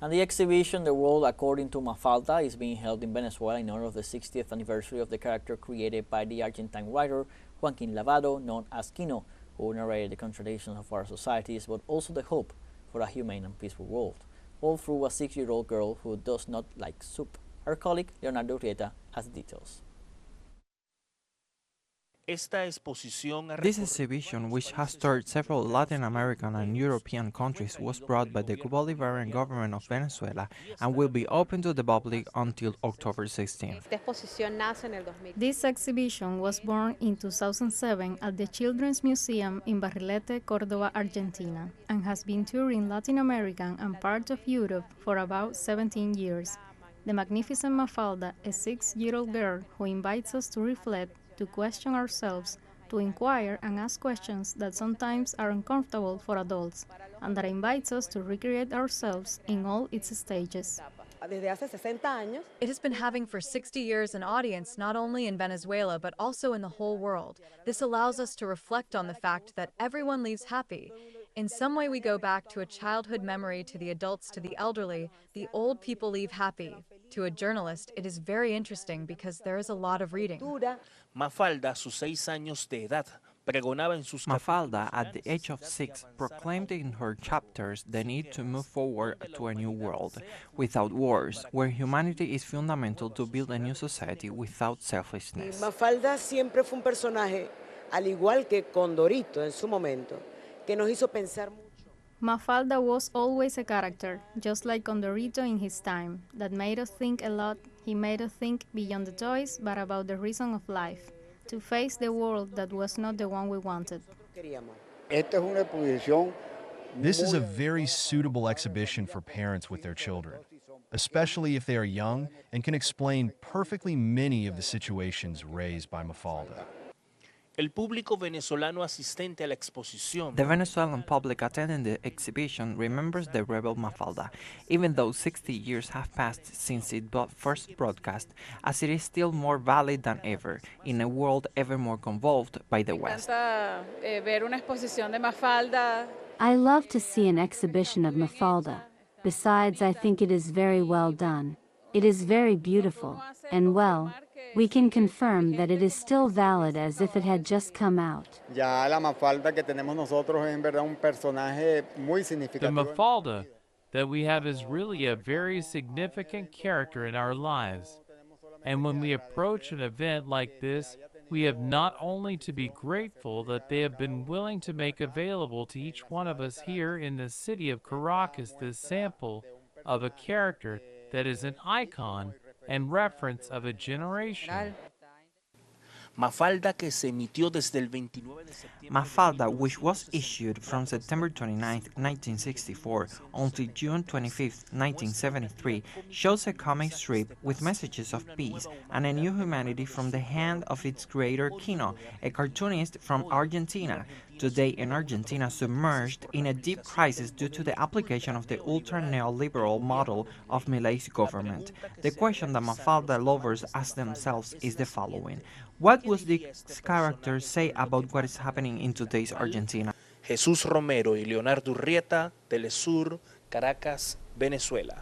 And the exhibition, The World According to Mafalda, is being held in Venezuela in honor of the 60th anniversary of the character created by the Argentine writer Joaquin Lavado, known as Quino, who narrated the contradictions of our societies, but also the hope for a humane and peaceful world, all through a 6-year-old girl who does not like soup. Our colleague Leonardo Rieta has details. This exhibition, which has toured several Latin American and European countries, was brought by the Bolivarian government of Venezuela and will be open to the public until October 16th. This exhibition was born in 2007 at the Children's Museum in Barrilete, Córdoba, Argentina, and has been touring Latin America and part of Europe for about 17 years. The magnificent Mafalda, a 6-year-old girl who invites us to reflect, to question ourselves, to inquire and ask questions that sometimes are uncomfortable for adults, and that invites us to recreate ourselves in all its stages. It has been having for 60 years an audience not only in Venezuela but also in the whole world. This allows us to reflect on the fact that everyone leaves happy. In some way we go back to a childhood memory, to the adults, to the elderly. The old people leave happy. To a journalist, it is very interesting because there is a lot of reading. Mafalda, a sus 6 años de edad, pregonaba en sus Mafalda, at the age of 6, proclaimed in her chapters the need to move forward to a new world, without wars, where humanity is fundamental to build a new society without selfishness. Mafalda siempre fue un personaje, al igual que Condorito en su momento, que nos hizo pensar mucho. Mafalda was always a character, just like Condorito in his time, that made us think a lot. He made us think beyond the toys, but about the reason of life, to face the world that was not the one we wanted. This is a very suitable exhibition for parents with their children, especially if they are young and can explain perfectly many of the situations raised by Mafalda. El público venezolano asistente a la exposición. The Venezuelan public attending the exhibition remembers the rebel Mafalda, even though 60 years have passed since it first broadcast, as it is still more valid than ever, in a world ever more convulsed by the West. I love to see an exhibition of Mafalda. Besides, I think it is very well done. It is very beautiful, and well, we can confirm that it is still valid as if it had just come out. The Mafalda that we have is really a very significant character in our lives. And when we approach an event like this, we have not only to be grateful that they have been willing to make available to each one of us here in the city of Caracas this sample of a character that is an icon and reference of a generation. Mafalda, que se emitió desde el 29 de septiembre. Mafalda, which was issued from September 29, 1964 until June 25, 1973, shows a comic strip with messages of peace and a new humanity from the hand of its creator Quino, a cartoonist from Argentina. Today, in Argentina, submerged in a deep crisis due to the application of the ultra-neoliberal model of Milei's government. The question that Mafalda lovers ask themselves is the following: what would this character say about what is happening in today's Argentina? Jesús Romero y Leonardo Rieta, teleSUR, Caracas, Venezuela.